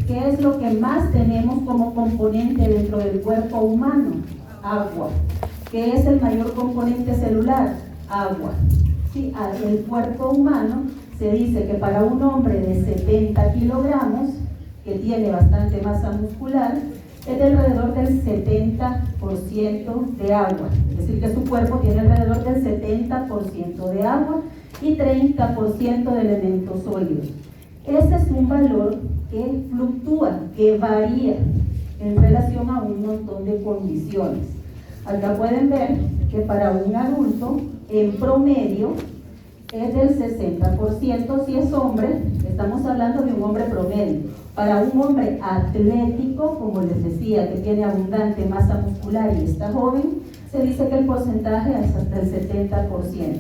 ¿qué es lo que más tenemos como componente dentro del cuerpo humano? Agua. ¿Qué es el mayor componente celular? Agua. Sí, el cuerpo humano se dice que para un hombre de 70 kilogramos, que tiene bastante masa muscular, es de alrededor del 70% de agua. Es decir, que su cuerpo tiene alrededor del 70% de agua y 30% de elementos sólidos. Ese es un valor que fluctúa, que varía en relación a un montón de condiciones. Acá pueden ver que para un adulto, en promedio, es del 60%. Si es hombre, estamos hablando de un hombre promedio. Para un hombre atlético, como les decía, que tiene abundante masa muscular y está joven, se dice que el porcentaje es hasta el 70%.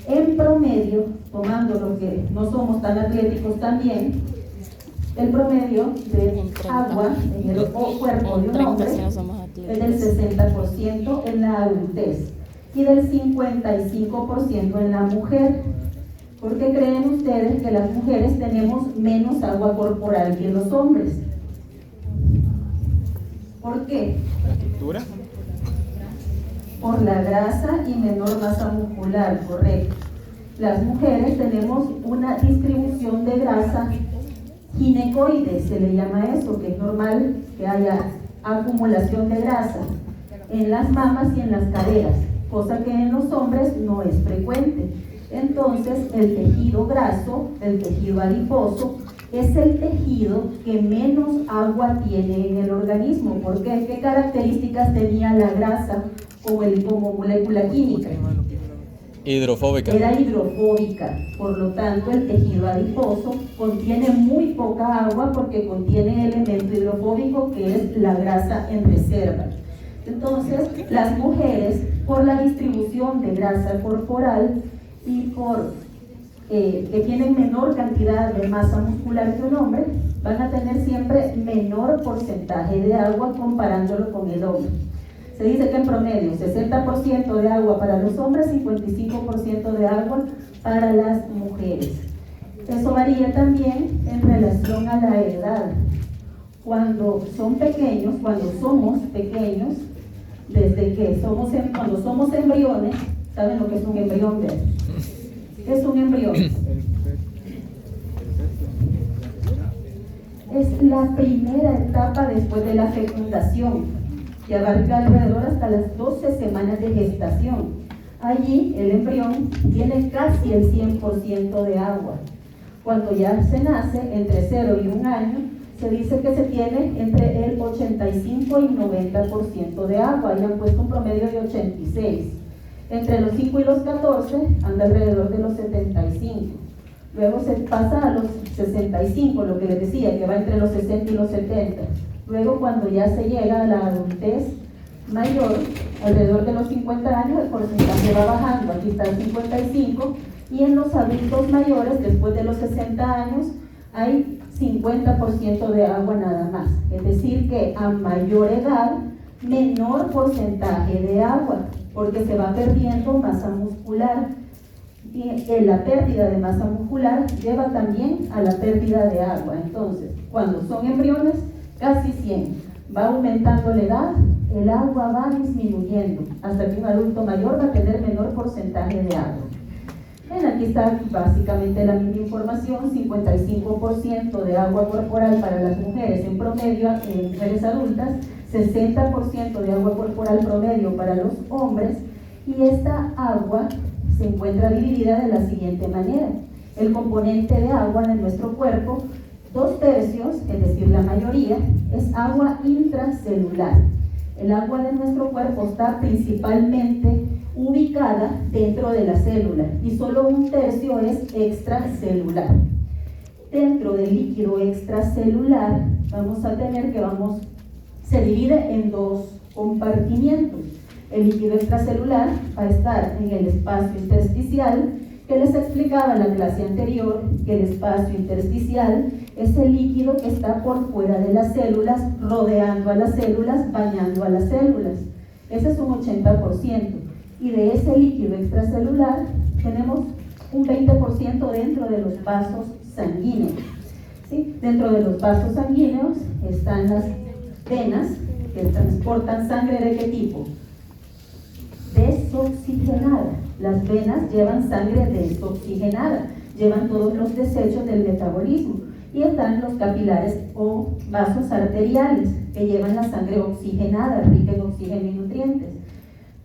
En promedio, tomando lo que no somos tan atléticos también, el promedio de agua en el cuerpo de un hombre es del 60% en la adultez y del 55% en la mujer. ¿Por qué creen ustedes que las mujeres tenemos menos agua corporal que los hombres? ¿Por qué? ¿La estructura? Por la grasa y menor masa muscular, correcto. Las mujeres tenemos una distribución de grasa ginecoide, se le llama eso, que es normal que haya acumulación de grasa en las mamas y en las caderas, cosa que en los hombres no es frecuente. Entonces, el tejido graso, el tejido adiposo, es el tejido que menos agua tiene en el organismo. ¿Por qué? ¿Qué características tenía la grasa como molécula química? Hidrofóbica. Era hidrofóbica, por lo tanto el tejido adiposo contiene muy poca agua porque contiene el elemento hidrofóbico que es la grasa en reserva. Entonces, las mujeres, por la distribución de grasa corporal y por que tienen menor cantidad de masa muscular que un hombre, van a tener siempre menor porcentaje de agua comparándolo con el hombre. Se dice que en promedio 60% de agua para los hombres, 55% de agua para las mujeres. Eso varía también en relación a la edad. Cuando son pequeños, cuando somos pequeños, cuando somos embriones, ¿saben lo que es un embrión? ¿Qué es un embrión? Es la primera etapa después de la fecundación, que abarca alrededor hasta las 12 semanas de gestación. Allí el embrión tiene casi el 100% de agua. Cuando ya se nace, entre 0 y 1 año, se dice que se tiene entre el 85 y 90% de agua, y han puesto un promedio de 86. Entre los 5 y los 14 anda alrededor de los 75. Luego se pasa a los 65, lo que les decía, que va entre los 60 y los 70. Luego, cuando ya se llega a la adultez mayor, alrededor de los 50 años, el porcentaje va bajando. Aquí está el 55, y en los adultos mayores, después de los 60 años, hay 50% de agua nada más. Es decir, que a mayor edad, menor porcentaje de agua, porque se va perdiendo masa muscular. Y la pérdida de masa muscular lleva también a la pérdida de agua. Entonces, cuando son embriones, casi 100. Va aumentando la edad, el agua va disminuyendo, hasta que un adulto mayor va a tener menor porcentaje de agua. Bien, aquí está básicamente la misma información: 55% de agua corporal para las mujeres en promedio, en mujeres adultas, 60% de agua corporal promedio para los hombres, y esta agua se encuentra dividida de la siguiente manera. El componente de agua de nuestro cuerpo, 2/3, es decir, la mayoría, es agua intracelular. El agua de nuestro cuerpo está principalmente ubicada dentro de la célula y solo 1/3 es extracelular. Dentro del líquido extracelular vamos a tener que se divide en 2 compartimientos. El líquido extracelular va a estar en el espacio intersticial, que les explicaba en la clase anterior, que el espacio intersticial es el líquido que está por fuera de las células, rodeando a las células, bañando a las células. Ese es un 80%. Y de ese líquido extracelular tenemos un 20% dentro de los vasos sanguíneos. ¿sí? Dentro de los vasos sanguíneos están las venas que transportan sangre ¿de qué tipo? Desoxigenada. Las venas llevan sangre desoxigenada, llevan todos los desechos del metabolismo. Y están los capilares o vasos arteriales que llevan la sangre oxigenada, rica en oxígeno y nutrientes.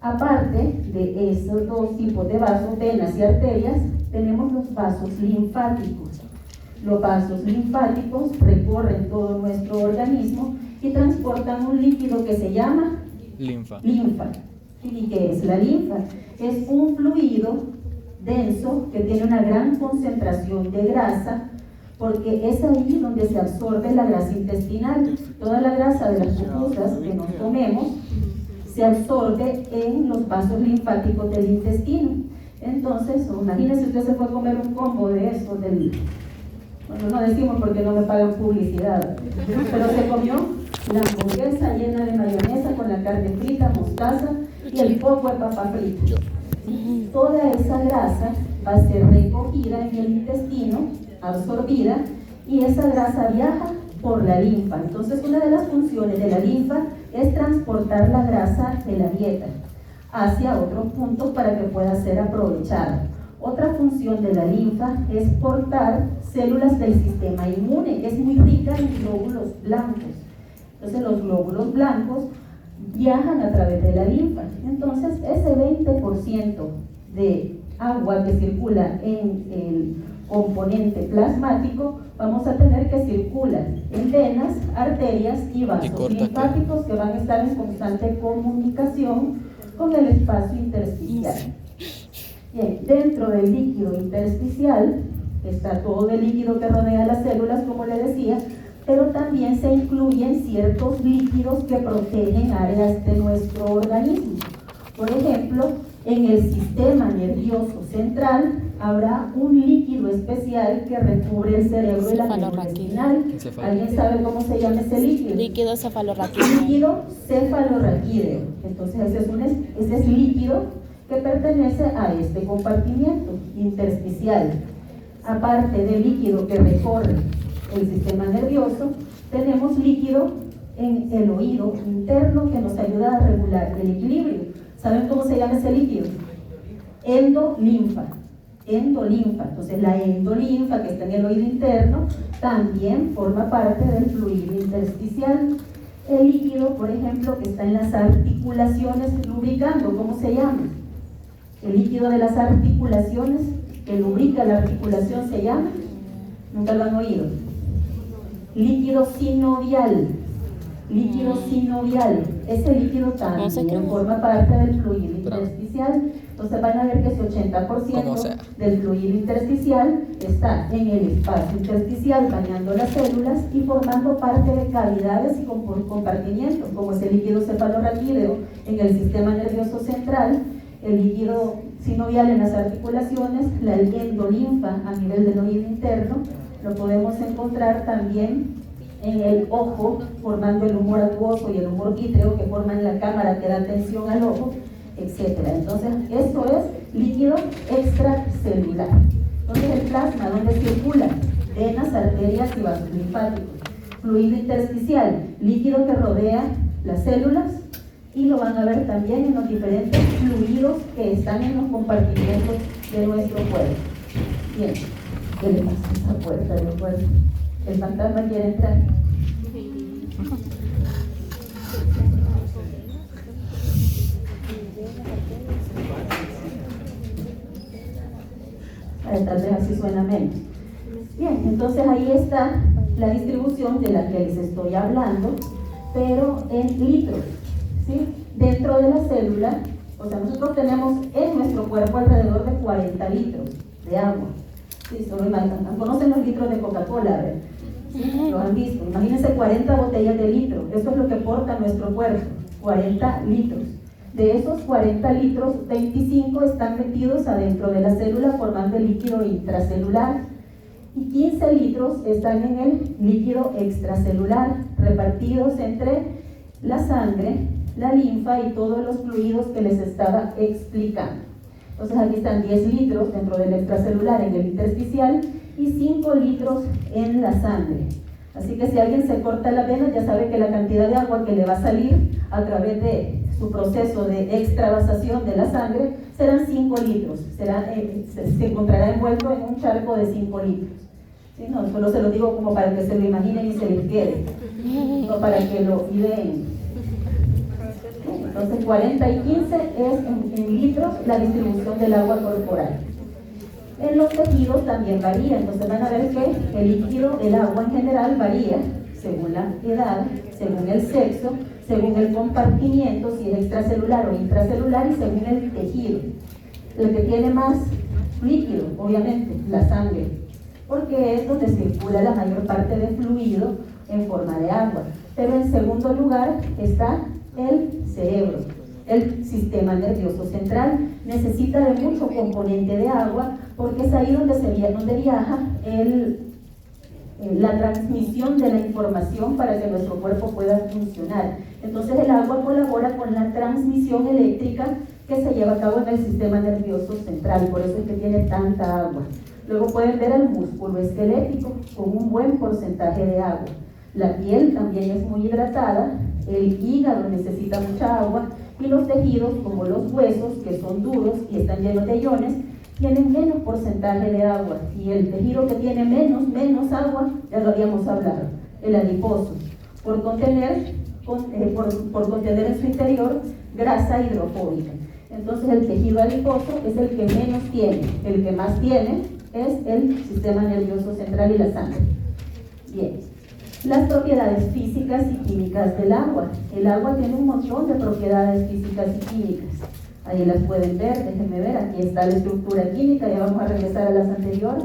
Aparte de esos dos tipos de vasos, venas y arterias, tenemos los vasos linfáticos. Los vasos linfáticos recorren todo nuestro organismo y transportan un líquido que se llama linfa. ¿Y qué es la linfa? Es un fluido denso que tiene una gran concentración de grasa, porque es ahí donde se absorbe la grasa intestinal. Toda la grasa de las pupusas que nos comemos se absorbe en los vasos linfáticos del intestino. Entonces, imagínense, usted se fue a comer un combo de eso, bueno, no decimos porque no me pagan publicidad, pero se comió la hamburguesa llena de mayonesa con la carne frita, mostaza y el poco de papa frita. Toda esa grasa va a ser recogida en el intestino, absorbida, y esa grasa viaja por la linfa. Entonces, una de las funciones de la linfa es transportar la grasa de la dieta hacia otros puntos para que pueda ser aprovechada. Otra función de la linfa es portar células del sistema inmune, que es muy rica en glóbulos blancos. Entonces, los glóbulos blancos viajan a través de la linfa. Entonces, ese 20% de agua que circula en el componente plasmático, vamos a tener que circular en venas, arterias y vasos linfáticos que van a estar en constante comunicación con el espacio intersticial. Bien, dentro del líquido intersticial está todo el líquido que rodea las células, como le decía, pero también se incluyen ciertos líquidos que protegen áreas de nuestro organismo. Por ejemplo, en el sistema nervioso central habrá un líquido especial que recubre el cerebro y la médula espinal. ¿Alguien sabe cómo se llama ese líquido? Líquido cefalorraquídeo. Líquido cefalorraquídeo. Entonces ese es líquido que pertenece a este compartimiento intersticial. Aparte del líquido que recorre el sistema nervioso, tenemos líquido en el oído interno que nos ayuda a regular el equilibrio. ¿Saben cómo se llama ese líquido? Endolinfa. Entonces la endolinfa que está en el oído interno también forma parte del fluido intersticial. El líquido, por ejemplo, que está en las articulaciones lubricando, ¿cómo se llama? El líquido de las articulaciones que lubrica la articulación se llama, ¿nunca lo han oído? Líquido sinovial. Líquido sinovial. Ese líquido también forma parte del fluido intersticial. Entonces van a ver que ese 80% del fluido intersticial está en el espacio intersticial, bañando las células y formando parte de cavidades y compartimientos, como es el líquido cefalorraquídeo en el sistema nervioso central, el líquido sinovial en las articulaciones, la endolinfa a nivel del oído interno. Lo podemos encontrar también en el ojo, formando el humor acuoso y el humor vítreo que forman la cámara que da tensión al ojo, etc. Entonces, esto es líquido extracelular. Entonces, el plasma, donde circula venas, arterias y vasos linfáticos. Fluido intersticial, líquido que rodea las células, y lo van a ver también en los diferentes fluidos que están en los compartimentos de nuestro cuerpo. Bien, ¿qué le pasa a esa puerta del cuerpo? El fantasma quiere entrar. Tal vez así suena menos. Bien, entonces ahí está la distribución de la que les estoy hablando, pero en litros, ¿sí? Dentro de la célula, o sea, nosotros tenemos en nuestro cuerpo alrededor de 40 litros de agua. Sí, solo conocen los litros de Coca-Cola, ¿verdad? ¿Sí? Lo han visto. Imagínense 40 botellas de litro. Eso es lo que porta nuestro cuerpo, 40 litros. De esos 40 litros, 25 están metidos adentro de la célula formando el líquido intracelular y 15 litros están en el líquido extracelular, repartidos entre la sangre, la linfa y todos los fluidos que les estaba explicando. Entonces aquí están 10 litros dentro del extracelular en el intersticial y 5 litros en la sangre. Así que si alguien se corta la vena, ya sabe que la cantidad de agua que le va a salir a través de su proceso de extravasación de la sangre serán 5 litros. Se encontrará envuelto en un charco de 5 litros. ¿Sí? No, solo se lo digo como para que se lo imaginen y se les quede, no para que lo ideen. Entonces 40 y 15 es en litros la distribución del agua corporal. En los tejidos también varía, entonces van a ver que el líquido, el agua en general varía según la edad, según el sexo, según el compartimiento, si es extracelular o intracelular, y según el tejido. El que tiene más líquido, obviamente, la sangre, porque es donde circula la mayor parte de fluido en forma de agua. Pero en segundo lugar está el cerebro. El sistema nervioso central necesita de mucho componente de agua porque es ahí donde viaja la transmisión de la información para que nuestro cuerpo pueda funcionar. Entonces el agua colabora con la transmisión eléctrica que se lleva a cabo en el sistema nervioso central, por eso es que tiene tanta agua. Luego pueden ver el músculo esquelético con un buen porcentaje de agua. La piel también es muy hidratada, el hígado necesita mucha agua y los tejidos como los huesos, que son duros y están llenos de iones, tienen menos porcentaje de agua, y el tejido que tiene menos agua, ya lo habíamos hablado, el adiposo, por contener en su interior grasa hidrofóbica. Entonces el tejido adiposo es el que menos tiene, el que más tiene es el sistema nervioso central y la sangre. Bien, las propiedades físicas y químicas del agua. El agua tiene un montón de propiedades físicas y químicas. Ahí las pueden ver, déjenme ver, aquí está la estructura química, ya vamos a regresar a las anteriores.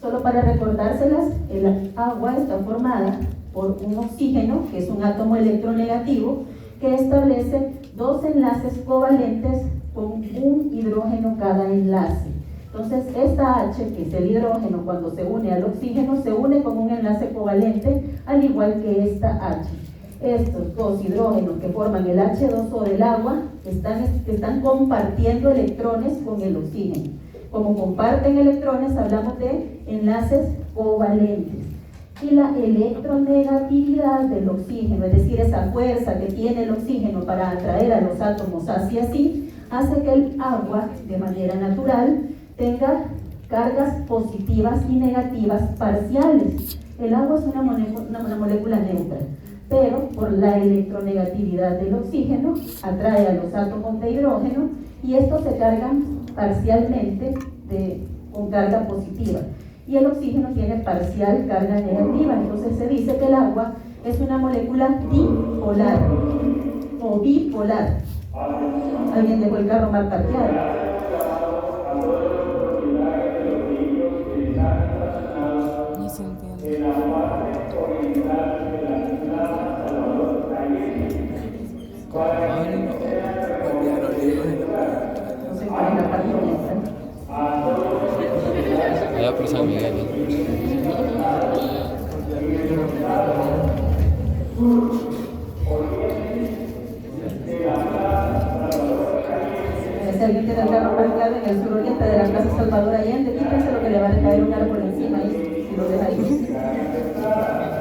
Solo para recordárselas, el agua está formada por un oxígeno, que es un átomo electronegativo, que establece 2 enlaces covalentes con un hidrógeno cada enlace. Entonces, esta H, que es el hidrógeno, cuando se une al oxígeno, se une con un enlace covalente, al igual que esta H. Estos 2 hidrógenos que forman el H2O del agua están compartiendo electrones con el oxígeno. Como comparten electrones, hablamos de enlaces covalentes. Y la electronegatividad del oxígeno, es decir, esa fuerza que tiene el oxígeno para atraer a los átomos hacia sí, hace que el agua, de manera natural, tenga cargas positivas y negativas parciales. El agua es una molécula neutra, pero por la electronegatividad del oxígeno atrae a los átomos de hidrógeno y estos se cargan parcialmente con carga positiva. Y el oxígeno tiene parcial carga negativa, entonces se dice que el agua es una molécula dipolar o bipolar. Alguien dejó el carro mal parqueado. No se entiende. No sé cuál es la parte oriental. Allá por San Miguel. Si alguien tiene el carro parqueado en el suroriente de la Plaza Salvador Allende, quítense lo que le va a caer un árbol encima y si lo deja ahí.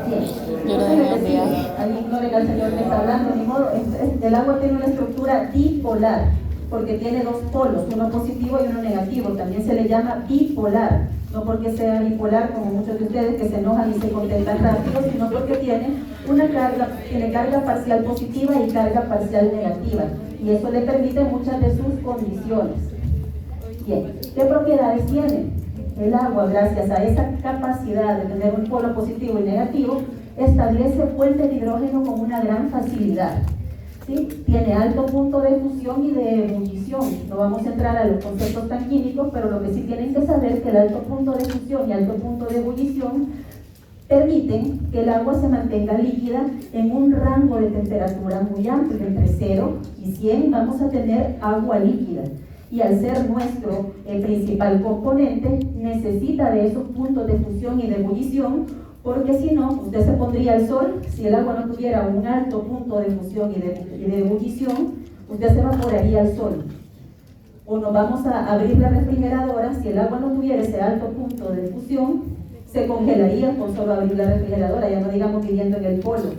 Bien. Yo lo dejé un día. Alguien ignoren al señor que está hablando, ni modo. El agua tiene una estructura dipolar, porque tiene 2 polos, uno positivo y uno negativo. También se le llama bipolar, no porque sea bipolar como muchos de ustedes que se enojan y se contentan rápido, sino porque tiene carga parcial positiva y carga parcial negativa, y eso le permite muchas de sus condiciones. Bien, ¿qué propiedades tiene? El agua, gracias a esa capacidad de tener un polo positivo y negativo, establece fuentes de hidrógeno con una gran facilidad. ¿Sí? Tiene alto punto de fusión y de ebullición. No vamos a entrar a los conceptos tan químicos, pero lo que sí tienen que saber es que el alto punto de fusión y alto punto de ebullición permiten que el agua se mantenga líquida en un rango de temperatura muy amplio, entre 0 y 100 vamos a tener agua líquida. Y al ser nuestro principal componente, necesita de esos puntos de fusión y de ebullición, porque si no, usted se pondría al sol, si el agua no tuviera un alto punto de fusión y de ebullición, usted se evaporaría al sol. O nos vamos a abrir la refrigeradora, si el agua no tuviera ese alto punto de fusión se congelaría con solo abrir la refrigeradora, ya no digamos viviendo en el polo.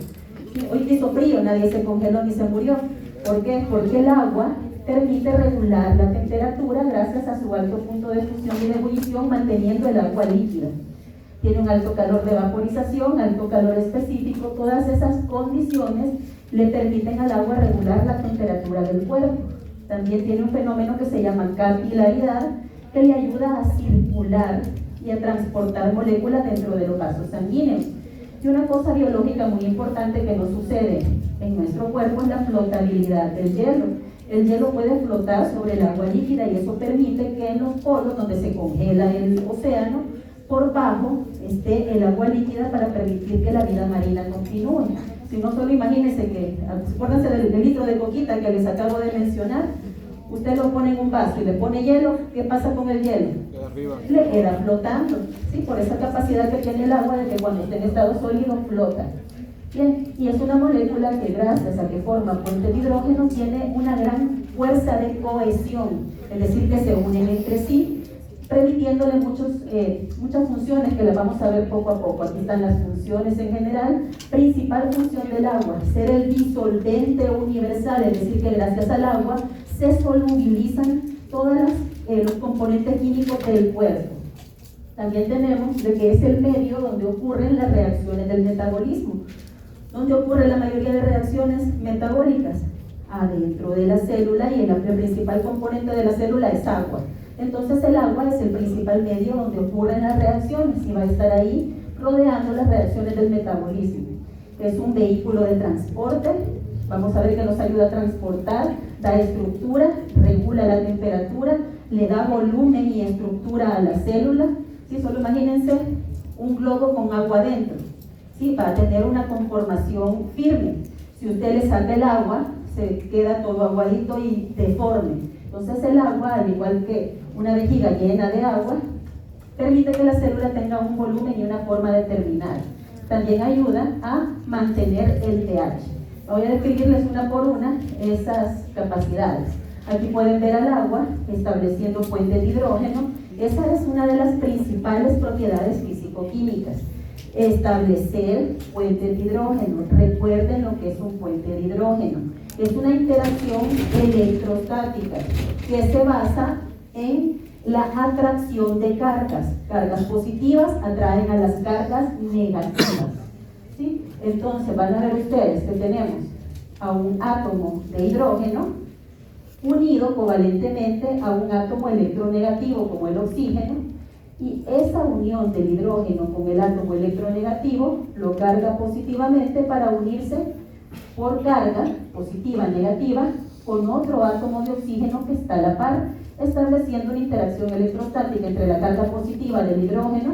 Hoy hizo frío, nadie se congeló ni se murió. ¿Por qué? Porque el agua permite regular la temperatura gracias a su alto punto de fusión y de ebullición, manteniendo el agua líquida. Tiene un alto calor de vaporización, alto calor específico. Todas esas condiciones le permiten al agua regular la temperatura del cuerpo. También tiene un fenómeno que se llama capilaridad, que le ayuda a circular y a transportar moléculas dentro de los vasos sanguíneos. Y una cosa biológica muy importante que no sucede en nuestro cuerpo es la flotabilidad del hielo. El hielo puede flotar sobre el agua líquida y eso permite que en los polos donde se congela el océano, por bajo esté el agua líquida para permitir que la vida marina continúe. Si no, solo imagínense que, acuérdense del litro de coquita que les acabo de mencionar, usted lo pone en un vaso y le pone hielo, ¿qué pasa con el hielo? Le queda flotando, ¿sí? Por esa capacidad que tiene el agua de que cuando esté en estado sólido flota. Bien, y es una molécula que gracias a que forma puente de hidrógeno tiene una gran fuerza de cohesión, es decir, que se unen entre sí, permitiéndole muchas funciones que las vamos a ver poco a poco. Aquí están las funciones en general. Principal función del agua, ser el disolvente universal, es decir, que gracias al agua se solubilizan todos los componentes químicos del cuerpo. También tenemos de que es el medio donde ocurren las reacciones del metabolismo. ¿Dónde ocurre la mayoría de reacciones metabólicas? Adentro de la célula, y el principal componente de la célula es agua. Entonces el agua es el principal medio donde ocurren las reacciones y va a estar ahí rodeando las reacciones del metabolismo. Es un vehículo de transporte, vamos a ver que nos ayuda a transportar, da estructura, regula la temperatura, le da volumen y estructura a la célula. ¿Sí? Solo imagínense un globo con agua adentro, ¿sí? Va a tener una conformación firme. Si usted le saca el agua, se queda todo aguadito y deforme. Entonces el agua, al igual que una vejiga llena de agua, permite que la célula tenga un volumen y una forma determinada. También ayuda a mantener el pH. Voy a describirles una por una esas capacidades. Aquí pueden ver al agua estableciendo puentes de hidrógeno. Esa es una de las principales propiedades físico-químicas. Establecer puentes de hidrógeno. Recuerden lo que es un puente de hidrógeno. Es una interacción electrostática que se basa en la atracción de cargas. Cargas positivas atraen a las cargas negativas. ¿Sí? Entonces van a ver ustedes que tenemos a un átomo de hidrógeno unido covalentemente a un átomo electronegativo como el oxígeno, y esa unión del hidrógeno con el átomo electronegativo lo carga positivamente para unirse por carga positiva negativa con otro átomo de oxígeno que está a la par, estableciendo una interacción electrostática entre la carga positiva del hidrógeno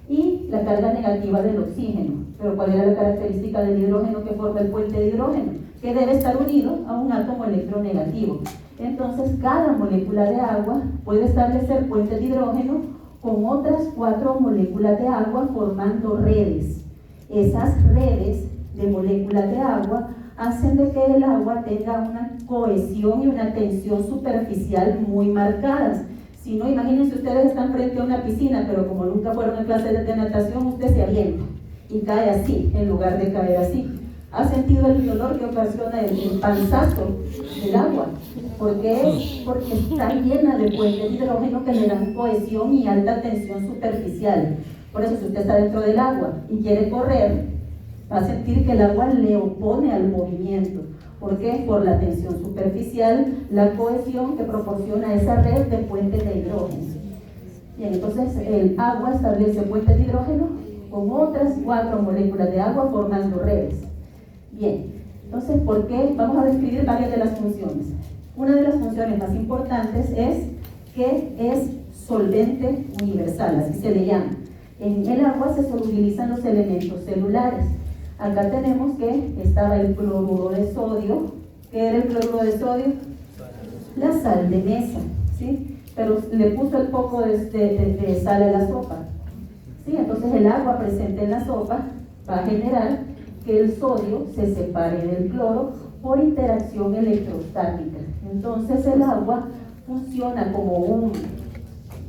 y la carga negativa del oxígeno. Pero ¿cuál era la característica del hidrógeno que forma el puente de hidrógeno? Que debe estar unido a un átomo electronegativo. Entonces, cada molécula de agua puede establecer puentes de hidrógeno con otras 4 moléculas de agua formando redes. Esas redes de moléculas de agua hacen de que el agua tenga una cohesión y una tensión superficial muy marcadas. Si no, imagínense, ustedes están frente a una piscina, pero como nunca fueron a clases de natación, usted se avienta y cae así, en lugar de caer así. ¿Ha sentido el dolor que ocasiona el panzazo del agua? ¿Por qué? Porque está llena de puentes de hidrógeno que le dan cohesión y alta tensión superficial. Por eso, si usted está dentro del agua y quiere correr, va a sentir que el agua le opone al movimiento. ¿Por qué? Por la tensión superficial, la cohesión que proporciona esa red de puentes de hidrógeno. Bien, entonces el agua establece puentes de hidrógeno con otras 4 moléculas de agua formando redes. Bien, entonces, ¿por qué? Vamos a describir varias de las funciones. Una de las funciones más importantes es que es solvente universal, así se le llama. En el agua se solubilizan los elementos celulares. Acá tenemos que estaba el cloruro de sodio. ¿Qué era el cloruro de sodio? La sal de mesa, ¿sí? Pero le puso el poco de sal a la sopa, ¿sí? Entonces el agua presente en la sopa va a generar que el sodio se separe del cloro por interacción electrostática. Entonces el agua funciona como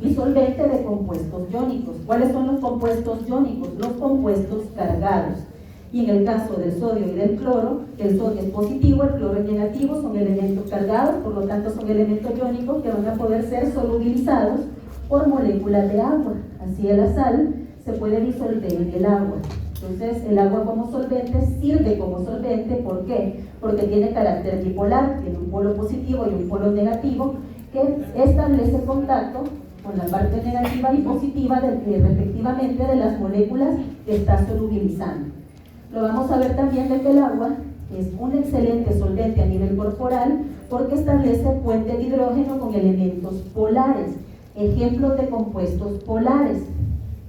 y solvente de compuestos iónicos. ¿Cuáles son los compuestos iónicos? Los compuestos cargados. Y en el caso del sodio y del cloro, el sodio es positivo, el cloro es negativo, son elementos cargados, por lo tanto son elementos iónicos que van a poder ser solubilizados por moléculas de agua. Así la sal se puede disolver en el agua. Entonces el agua como solvente sirve como solvente, ¿por qué? Porque tiene carácter bipolar, tiene un polo positivo y un polo negativo que establece contacto con la parte negativa y positiva respectivamente de las moléculas que está solubilizando. Lo vamos a ver también de que el agua es un excelente solvente a nivel corporal porque establece puentes de hidrógeno con elementos polares, ejemplos de compuestos polares.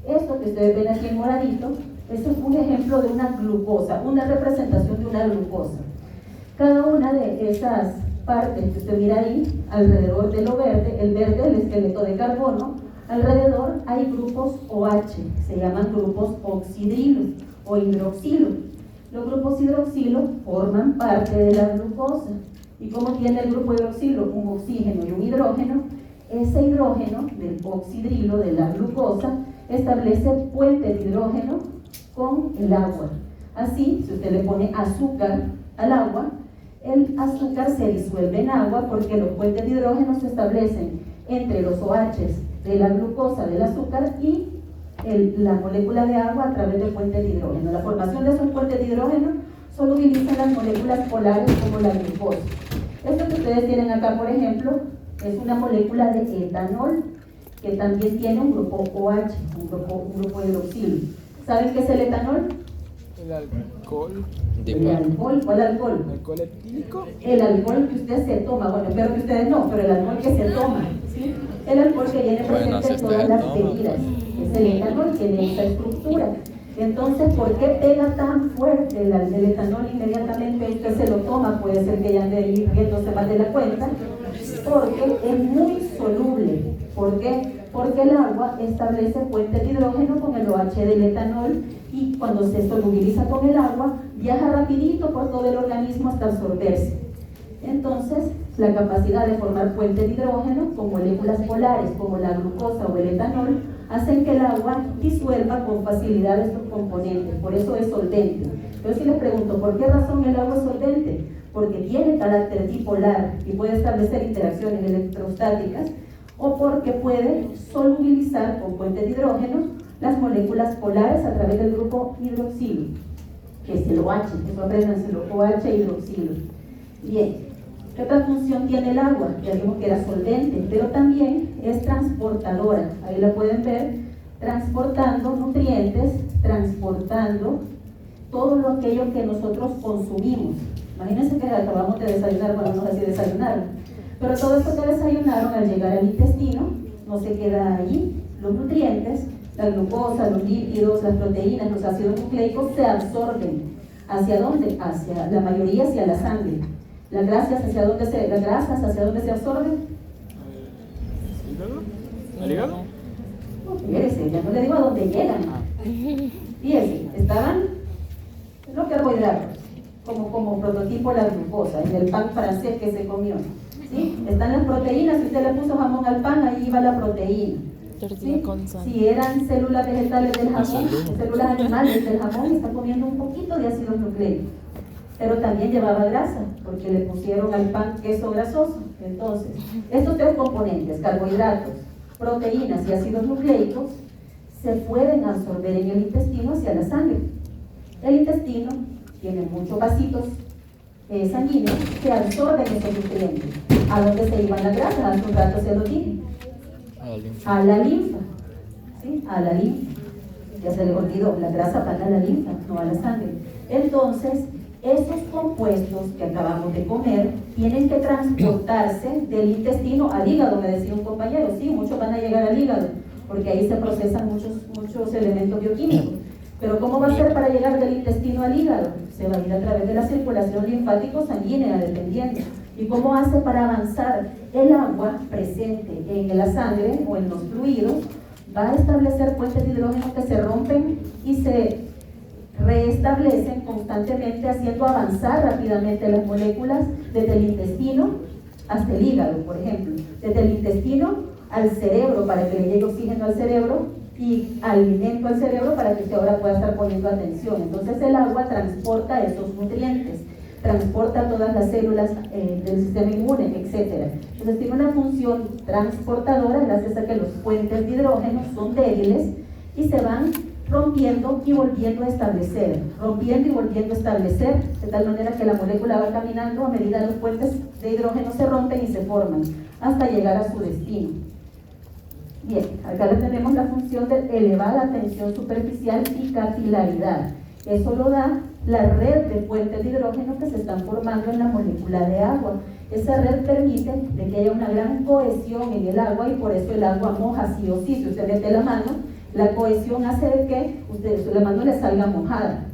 Esto que ustedes ven aquí en moradito, este es un ejemplo de una glucosa, una representación de una glucosa. Cada una de esas partes que usted mira ahí, alrededor de lo verde, el verde, el esqueleto de carbono, alrededor hay grupos OH, se llaman grupos oxidrilos o hidroxilo. Los grupos hidroxilo forman parte de la glucosa. ¿Y cómo tiene el grupo hidroxilo? Un oxígeno y un hidrógeno. Ese hidrógeno del oxidrilo de la glucosa establece puentes de hidrógeno con el agua. Así, si usted le pone azúcar al agua, el azúcar se disuelve en agua porque los puentes de hidrógeno se establecen entre los OHs de la glucosa del azúcar y la molécula de agua a través de puentes de hidrógeno. La formación de esos puentes de hidrógeno solubilizan las moléculas polares como la glucosa. Esto que ustedes tienen acá, por ejemplo, es una molécula de etanol que también tiene un grupo OH, un grupo hidroxilo. ¿Saben qué es el etanol? El alcohol. El alcohol. ¿Cuál alcohol? ¿El alcohol etílico? El alcohol que usted se toma. Bueno, espero que ustedes no, pero el alcohol que se toma, ¿sí? El alcohol que viene presente en todas las bebidas. Es el etanol, tiene esa estructura. Entonces, ¿por qué pega tan fuerte el etanol inmediatamente usted se lo toma? Puede ser que ya ande ahí riéndose más de la cuenta, porque es muy soluble. ¿Por qué? Porque el agua establece puentes de hidrógeno con el OH del etanol y cuando se solubiliza con el agua, viaja rapidito por todo el organismo hasta absorberse. Entonces, la capacidad de formar puentes de hidrógeno con moléculas polares como la glucosa o el etanol hacen que el agua disuelva con facilidad estos componentes, por eso es solvente. Yo sí les pregunto, ¿por qué razón el agua es solvente? Porque tiene carácter dipolar y puede establecer interacciones electrostáticas, o porque puede solubilizar con puentes de hidrógeno las moléculas polares a través del grupo hidroxilo, que es el OH, eso apréndanselo, OH hidroxilo. Bien, ¿qué otra función tiene el agua? Ya vimos que era solvente, pero también es transportadora. Ahí la pueden ver, transportando nutrientes, transportando todo lo aquello que nosotros consumimos. Imagínense que acabamos de desayunar, bueno, no sé si desayunaron, pero todo esto que desayunaron al llegar al intestino no se queda allí. Los nutrientes, la glucosa, los lípidos, las proteínas, los ácidos nucleicos se absorben. ¿Hacia dónde? Hacia la mayoría hacia la sangre. ¿Las grasas hacia dónde se absorben? ¿El hígado? No, fíjese, ya no le digo a dónde llegan. Fíjese, estaban los carbohidratos, como prototipo la glucosa, en el pan francés que se comió. ¿Sí? Están las proteínas, si usted le puso jamón al pan, ahí iba la proteína. ¿Sí? Si eran células vegetales del jamón, células animales del jamón, está comiendo un poquito de ácidos nucleicos. Pero también llevaba grasa, porque le pusieron al pan queso grasoso. Entonces, estos tres componentes, carbohidratos, proteínas y ácidos nucleicos, se pueden absorber en el intestino hacia la sangre. El intestino tiene muchos vasitos sanguíneos que absorben esos nutrientes. ¿A dónde se iban las grasas? Hace un rato se lo dije. A la linfa. ¿Sí? A la linfa. Ya se le olvidó, la grasa va a la linfa, no a la sangre. Entonces, esos compuestos que acabamos de comer tienen que transportarse del intestino al hígado, me decía un compañero. Sí, muchos van a llegar al hígado, porque ahí se procesan muchos elementos bioquímicos. Pero ¿cómo va a ser para llegar del intestino al hígado? Se va a ir a través de la circulación linfático-sanguínea, dependiendo. ¿Y cómo hace para avanzar? El agua presente en la sangre o en los fluidos va a establecer puentes de hidrógeno que se rompen y se reestablecen constantemente, haciendo avanzar rápidamente las moléculas desde el intestino hasta el hígado, por ejemplo. Desde el intestino al cerebro para que le llegue oxígeno al cerebro y alimento al cerebro para que usted ahora pueda estar poniendo atención. Entonces el agua transporta esos nutrientes, transporta todas las células del sistema inmune, etc. Entonces tiene una función transportadora gracias a que los puentes de hidrógeno son débiles y se van rompiendo y volviendo a establecer, rompiendo y volviendo a establecer, de tal manera que la molécula va caminando a medida que los puentes de hidrógeno se rompen y se forman, hasta llegar a su destino. Bien, acá tenemos la función de elevada tensión superficial y capilaridad. Eso lo da la red de puentes de hidrógeno que se están formando en la molécula de agua. Esa red permite de que haya una gran cohesión en el agua y por eso el agua moja sí o sí. Si usted mete la mano, la cohesión hace de que la mano le salga mojada,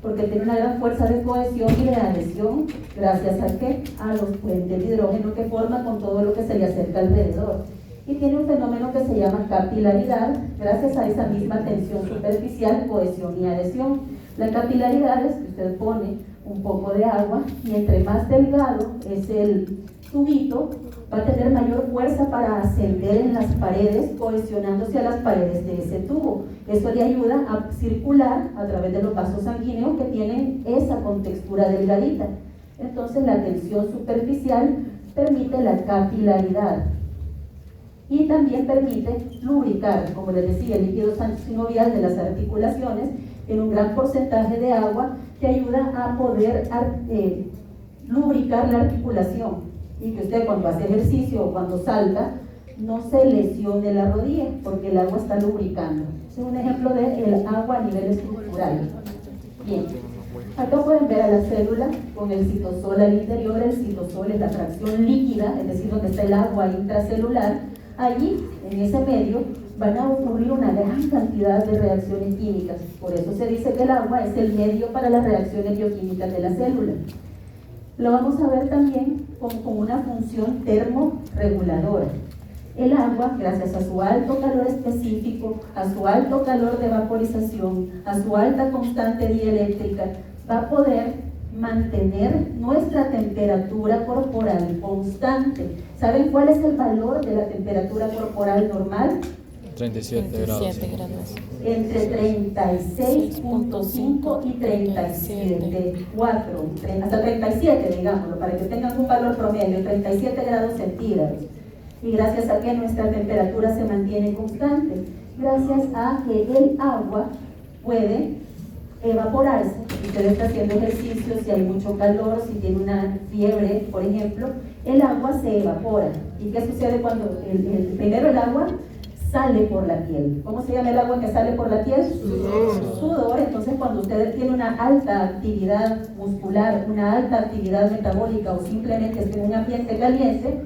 porque tiene una gran fuerza de cohesión y de adhesión gracias a que a los puentes de hidrógeno que forma con todo lo que se le acerca alrededor. Y tiene un fenómeno que se llama capilaridad gracias a esa misma tensión superficial, cohesión y adhesión. La capilaridad es que usted pone un poco de agua y entre más delgado es el tubito, va a tener mayor fuerza para ascender en las paredes, cohesionándose a las paredes de ese tubo. Eso le ayuda a circular a través de los vasos sanguíneos que tienen esa contextura delgadita. Entonces la tensión superficial permite la capilaridad y también permite lubricar. Como les decía, el líquido sinovial de las articulaciones tiene un gran porcentaje de agua que ayuda a poder lubricar la articulación y que usted cuando hace ejercicio o cuando salta no se lesione la rodilla porque el agua está lubricando. Es un ejemplo del agua a nivel estructural. Bien, acá pueden ver a la célula con el citosol al interior. El citosol es la fracción líquida, es decir, donde está el agua intracelular. Allí, en ese medio, van a ocurrir una gran cantidad de reacciones químicas. Por eso se dice que el agua es el medio para las reacciones bioquímicas de la célula. Lo vamos a ver también con una función termorreguladora. El agua, gracias a su alto calor específico, a su alto calor de vaporización, a su alta constante dieléctrica, va a poder mantener nuestra temperatura corporal constante. ¿Saben cuál es el valor de la temperatura corporal normal? 37 grados. Entre 36.5 y 37.4, hasta 37, digámoslo, para que tengan un valor promedio, 37 grados centígrados. Y gracias a que nuestra temperatura se mantiene constante, gracias a que el agua puede evaporarse. Si usted está haciendo ejercicio, si hay mucho calor, si tiene una fiebre, por ejemplo, el agua se evapora. ¿Y qué sucede cuando primero el agua sale por la piel? ¿Cómo se llama el agua que sale por la piel? Sudor. Entonces cuando usted tiene una alta actividad muscular, una alta actividad metabólica o simplemente está en un ambiente caliente,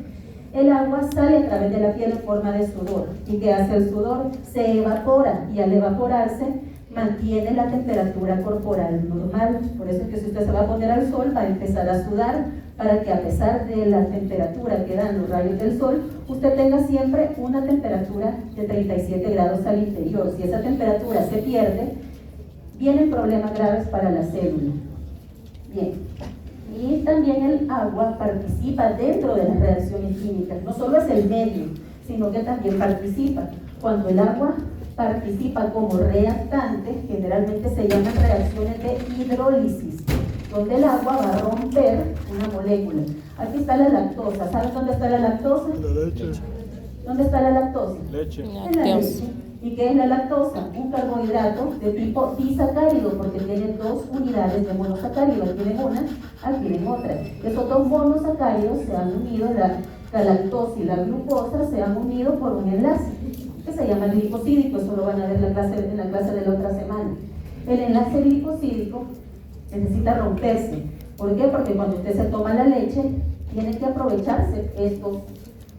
el agua sale a través de la piel en forma de sudor. ¿Y qué hace el sudor? Se evapora, y al evaporarse mantiene la temperatura corporal normal. Por eso es que si usted se va a poner al sol, va a empezar a sudar para que a pesar de la temperatura que dan los rayos del sol, usted tenga siempre una temperatura de 37 grados al interior. Si esa temperatura se pierde, vienen problemas graves para la célula. Bien, y también el agua participa dentro de las reacciones químicas. No solo es el medio, sino que también participa. Cuando el agua participa como reactante, generalmente se llaman reacciones de hidrólisis, donde el agua va a romper una molécula. Aquí está la lactosa. ¿Saben dónde está la lactosa? La leche. ¿Dónde está la lactosa? Leche. En la leche. ¿Y qué es la lactosa? Un carbohidrato de tipo disacárido, porque tiene dos unidades de monosacárido. Aquí tienen una, aquí tienen otra. Esos dos monosacáridos se han unido, la lactosa y la glucosa se han unido por un enlace que se llama glicosídico. Eso lo van a ver en la clase de la otra semana. El enlace glicosídico necesita romperse. ¿Por qué? Porque cuando usted se toma la leche, tiene que aprovecharse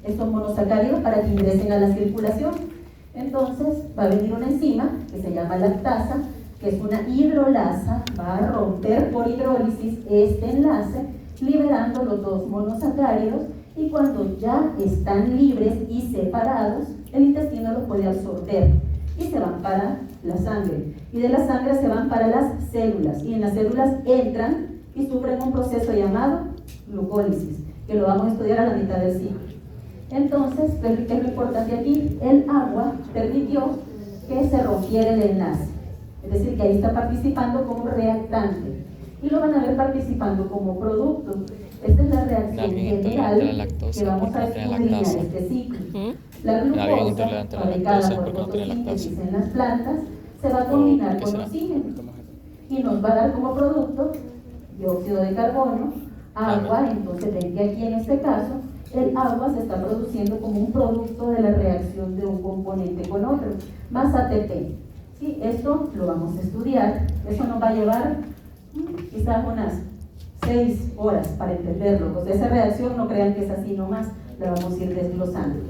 estos monosacáridos para que ingresen a la circulación. Entonces va a venir una enzima que se llama lactasa, que es una hidrolasa, va a romper por hidrólisis este enlace, liberando los dos monosacáridos, y cuando ya están libres y separados, el intestino los puede absorber y se van para la sangre, y de la sangre se van para las células, y en las células entran y sufren un proceso llamado glucólisis, que lo vamos a estudiar a la mitad del ciclo. Entonces, ¿qué es lo importante aquí? El agua permitió que se rompiera el enlace. Es decir, que ahí está participando como reactante. Y lo van a ver participando como producto. Esta es la reacción Alguien intolerante general a la lactosa que vamos porque a no tiene escudriñar lactasa. este ciclo. La Alguien glucosa, intolerante a la fabricada lactosa por porque no tiene fotosíntesis lactasa. en las plantas, se va a combinar ¿qué con será? oxígeno y nos va a dar como producto dióxido de carbono, agua. Entonces ven que aquí en este caso el agua se está produciendo como un producto de la reacción de un componente con otro, más ATP. ¿Sí? Esto lo vamos a estudiar, eso nos va a llevar quizás unas 6 horas para entenderlo. Pues esa reacción no crean que es así nomás, la vamos a ir desglosando.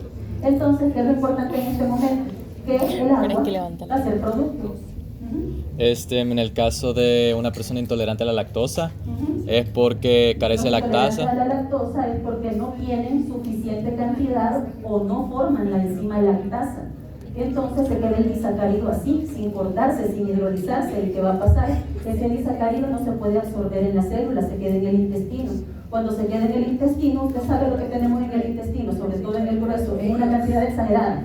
Entonces, ¿qué es lo importante en este momento? Que el agua va a ser producto. En el caso de una persona intolerante a la lactosa, es porque carece de lactasa. La lactosa es porque no tienen suficiente cantidad o no forman la enzima lactasa. Entonces se queda el disacárido así, sin cortarse, sin hidrolizarse. ¿Y qué va a pasar? Ese disacárido no se puede absorber en la célula, se queda en el intestino. Cuando se queda en el intestino, usted sabe lo que tenemos en el intestino, sobre todo en el grueso, en una cantidad exagerada.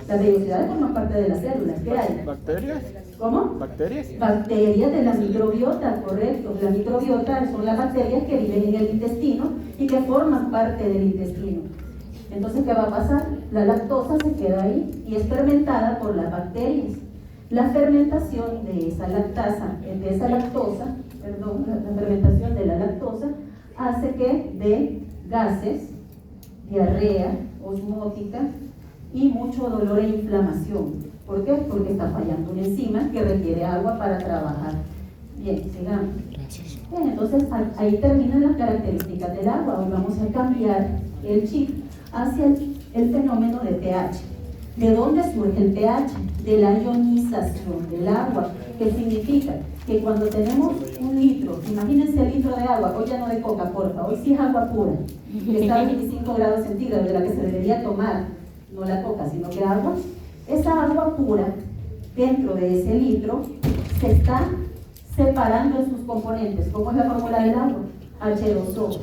Las vellosidades forman parte de las células. ¿Qué hay? ¿Bacterias? ¿Cómo? ¿Bacterias? Bacterias de la microbiota, correcto. La microbiota son las bacterias que viven en el intestino y que forman parte del intestino. Entonces, ¿qué va a pasar? La lactosa se queda ahí y es fermentada por las bacterias. La fermentación de esa lactosa, la fermentación de la lactosa hace que dé gases, diarrea osmótica y mucho dolor e inflamación. ¿Por qué? Porque está fallando una enzima que requiere agua para trabajar. Bien, sigamos. Bien, entonces ahí terminan las características del agua. Hoy vamos a cambiar el chip hacia el fenómeno de pH. ¿De dónde surge el pH? De la ionización del agua. ¿Qué significa? Que cuando tenemos un litro, imagínense el litro de agua, hoy ya no de coca, porfa, hoy sí es agua pura, que está a 25 grados centígrados, de la que se debería tomar, no la coca, sino que agua. Esa agua pura, dentro de ese litro, se está separando en sus componentes. ¿Cómo es la fórmula del agua? H2O.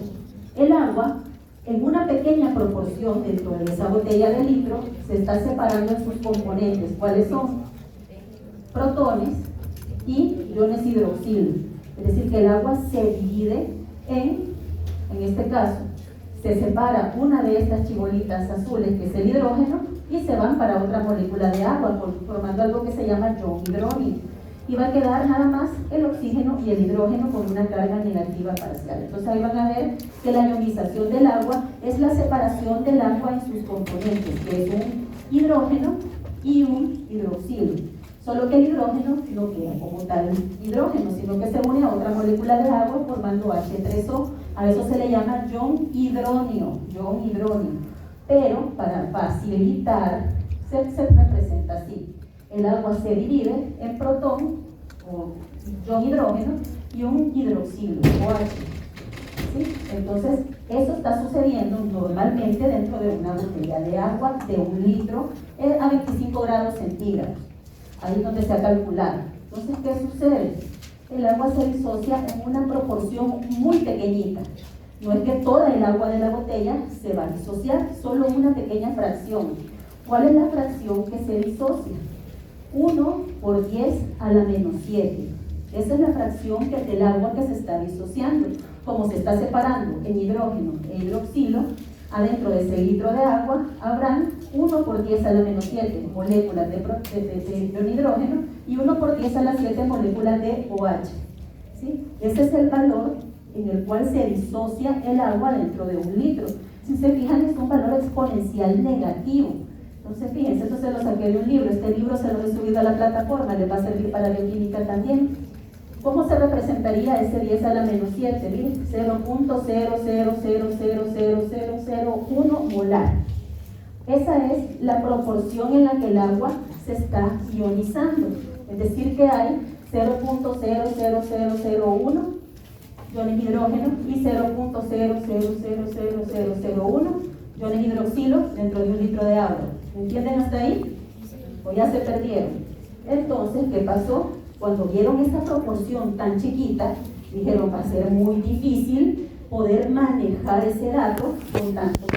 El agua, en una pequeña proporción dentro de esa botella de litro, se está separando en sus componentes. ¿Cuáles son? Protones y iones hidroxilo. Es decir, que el agua se divide en este caso, se separa una de estas chibolitas azules, que es el hidrógeno, y se van para otra molécula de agua, formando algo que se llama ion hidrógeno. Y va a quedar nada más el oxígeno y el hidrógeno con una carga negativa parcial. Entonces ahí van a ver que la ionización del agua es la separación del agua en sus componentes, que es un hidrógeno y un hidroxilo. Solo que el hidrógeno no queda como tal hidrógeno, sino que se une a otra molécula de agua formando H3O. A eso se le llama ion hidróneo. Pero para facilitar, se representa así. El agua se divide en protón, o ion hidrógeno, y un hidroxilo, OH. ¿Sí? Entonces, eso está sucediendo normalmente dentro de una botella de agua de 1 litro a 25 grados centígrados. Ahí es donde se ha calculado. Entonces, ¿qué sucede? El agua se disocia en una proporción muy pequeñita. No es que toda el agua de la botella se va a disociar, solo una pequeña fracción. ¿Cuál es la fracción que se disocia? 1 por 10 a la menos 7. Esa es la fracción del agua que se está disociando. Como se está separando en hidrógeno e hidroxilo, adentro de ese litro de agua habrán 1 por 10 a la menos 7 moléculas de hidrógeno y 1 por 10 a la 7 moléculas de OH. ¿Sí? Ese es el valor en el cual se disocia el agua dentro de 1 litro. Si se fijan, es un valor exponencial negativo. Entonces, fíjense, esto se lo saqué de un libro. Este libro se lo he subido a la plataforma, le va a servir para bioquímica también. ¿Cómo se representaría ese 10 a la menos 7? ¿Bien? 0.000000001 molar. Esa es la proporción en la que el agua se está ionizando. Es decir, que hay 0.00001 iones hidrógeno y 0.0000001 iones hidroxilo dentro de 1 litro de agua. ¿Me entienden hasta ahí? O ya se perdieron. Entonces, ¿qué pasó? Cuando vieron esta proporción tan chiquita, dijeron, va a ser muy difícil poder manejar ese dato con tanto